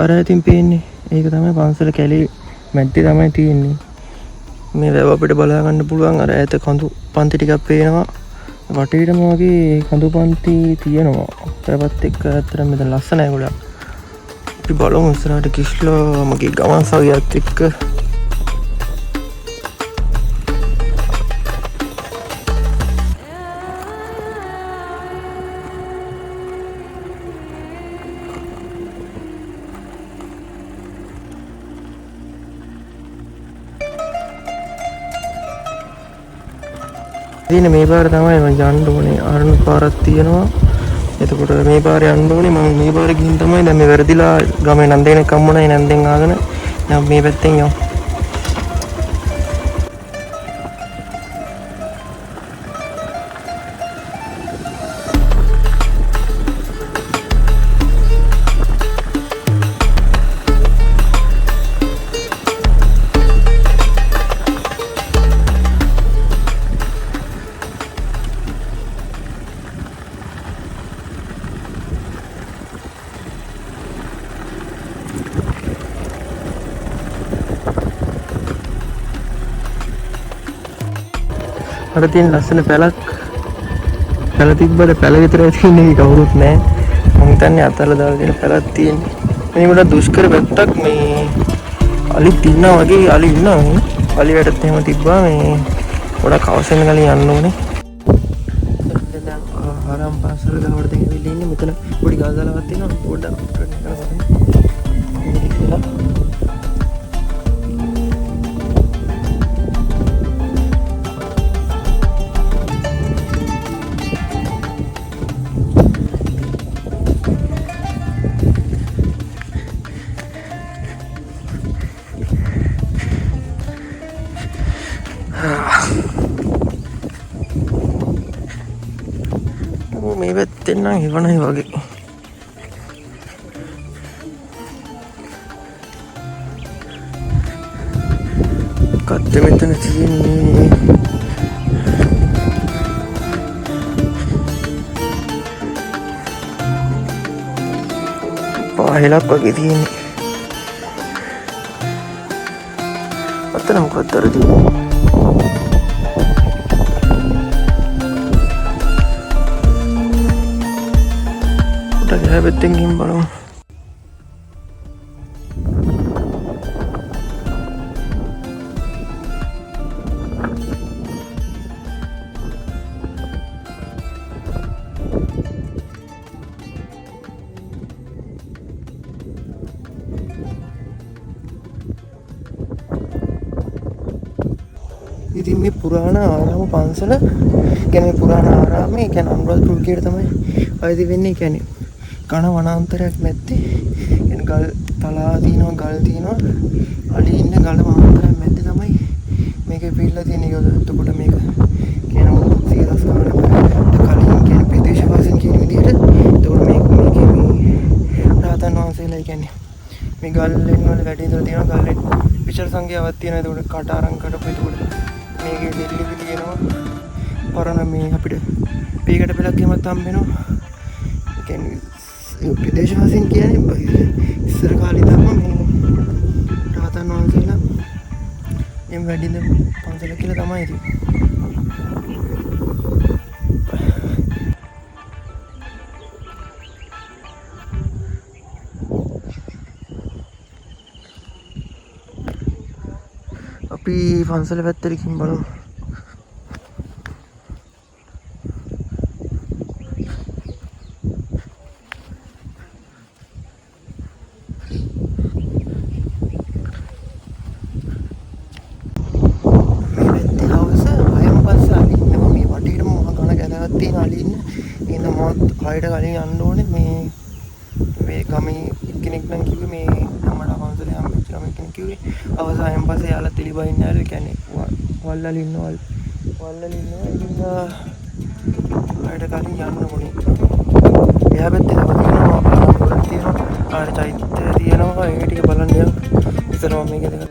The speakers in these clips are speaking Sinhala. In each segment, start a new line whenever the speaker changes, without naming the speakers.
අර ඉතින් පේන්නේ ඒක තමයි පන්සල කැලේ මැද්දේ තමයි තියෙන්නේ. මේ වැව අපිට බලා ගන්න පුළුවන්. අර ඈත කඳු පන්ති ටිකක් පේනවා. වටේටම වගේ කඳු පන්ති තියෙනවා. පැවත් එක්ක ඇත්තටම මෙතන ලස්සනයි ගොඩක්. අපි බලමු ඉස්සරහට කිස්ලා මගේ ගමන් සවියත් එක්ක. තියෙන මේ පාර තමයි මම යන්න ඕනේ. අරණු පාරක් තියෙනවා. එතකොට මේ පාරේ යන්න ඕනේ. මම මේ පාරේ ගිහින් තමයි දැන් මේ වැරදිලා ගමේ නන්දේනේ කම්මුණයි නන්දෙන් ආගෙන දැන් මේ පැත්තෙන් යමු. අර තියෙන ලස්සන පැලක් පැල තිබ්බට පැල විතරයි තියෙන්නේ කවුරුත් නැහැ. මම හිතන්නේ අතල දාලා තියෙන පැලක් තියෙන්නේ. මේ ගොඩක් දුෂ්කර පැත්තක්. මේ අලිත් ඉන්නා වගේ අලි ඉන්නවා මේ. අලි වැටත් එහෙම තිබ්බා මේ ගොඩක් අවශ්‍යන කලින් යන්න ඕනේ. දැන් ආරාම පාසල ගාවට දෙන්න වෙලා ඉන්නේ. මෙතන පොඩි ගල් දාලාවක් තියෙනවා. පොඩ්ඩක් මේ පැත්තෙන් නම් හිවණයි වගේ. කද්ද මෙතන තියෙන්නේ. පාහෙලක් වගේ තියෙන්නේ. අතන මොකක්ද අර තියෙන්නේ? පැත්තෙන් ගිහින් බලමු. ඉතින් මේ පුරාණ ආරාම පන්සල කියන්නේ පුරාණ ආරාමේ කියන්නේ අනුරාධපුර කීයට තමයි අයිති වෙන්නේ. කියන්නේ කන වනාන්තරයක් මැද්දේ එන ගල් තලා තියෙනවා, ගල් තියෙනවා. අලි ඉන්න ගල වනාන්තරයක් මැද්දේ තමයි මේක පිළිලා තියෙන එක. එතකොට මේක කියනවා 100 ගානක් කලින් කියන ප්‍රදේශවාසීන් කියන විදිහට. එතකොට මේකේ රාතන් වහන්සේලා කියන්නේ මේ ගල්ලෙන් වල වැඩි ඉඳලා තියෙනවා. ගල්ලෙන් විචාර සංඛ්‍යාවක් තියෙනවා. එතකොට කට අරන් කඩපු. එතකොට මේකේ දෙල්ලිවි තියෙනවා. පරණ මේ අපිට පීකට පෙලක් එහෙමත් හම්බ වෙනවා. ඒ කියන්නේ ප්‍රදේශවාසීන් කියන්නේ ඉස්සර කාලේ තමයි මේ රාතන් වහන්සේලා එම් වැඩිද පන්සල කියලා තමයි ඉතින්. අපි පන්සල පැත්තට ගිහින් බලමු. හයිට කලින් යන්න ඕනේ. මේ ගමේ කෙනෙක් නම් කිව්වේ මේ අපමණ පන්සලේ හම්බෙච්ච ළමයි කෙනෙක් කිව්වේ අවසානයෙන් පස්සේ යාලා තෙලිබයින් නෑලු. ඒ කියන්නේ වල්ලලි ඉන්නවා. ඉතින් හයිට කලින් යන්න ඕනේ. එයා පැත්තේ තව තියෙනවා ආරාම තියෙනවා. ආර චෛත්‍ය තියෙනවා. ඒ ටික බලන්න යන්න. ඉතින් මම මේක දෙන්න.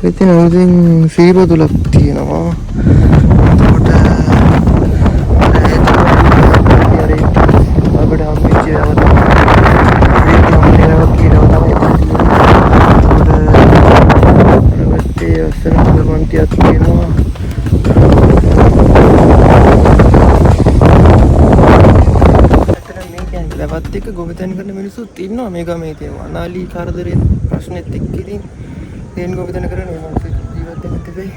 එතන ඉතින් සීබදුලක් තියෙනවා. එතකොට අපිට හම්බෙච්ච ඒවා තියෙනවා. ලැබත් එක්ක ගොවිතැන් කරන මිනිස්සුත් ඉන්නවා මේ ගමේ තියෙනවා. අනාලි කරදරේ ප්‍රශ්නෙත් එක්ක ඉතින් තේන් ගොවිතැන් කරන මේ මිනිස්සු ජීවත් වෙන්න තිබේ.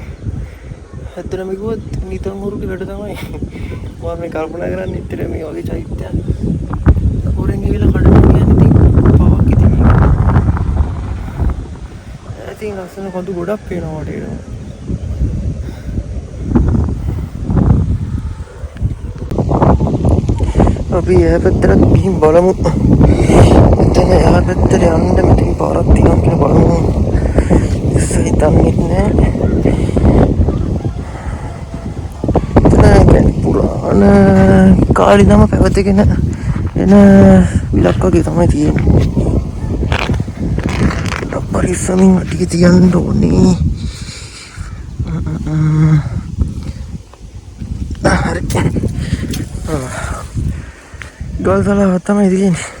ඇත්තටම කිව්වොත් නිතරම උරුගේ වැඩ තමයි. මම මේ කල්පනා කරන්නේ ඉතින් මේ වගේ චෛත්‍යයක්. අපෝරෙන් ගිහලා කඩන කියන්නේ ඉතින් පවක් ඉතින් මේක. ඉතින් ලස්සන කඳු ගොඩක් පේනවා වටේට. අපි එහා පැත්තට ගිහින් බලමු. එතන එහා පැත්තට යන්න මෙතන පාරක් තියෙනවා කියලා බලමු. ඉස්සෙ හිතන්නේ නැහැ. එතන පුරාණ කාලේ නම් පැවතගෙන එන විලක් වගේ තමයි තියෙන්නේ. පරිස්සමින් අඩිය තියන්න ඕනේ. හරි. ගල් සලාවක් තමයි තියෙන්නේ.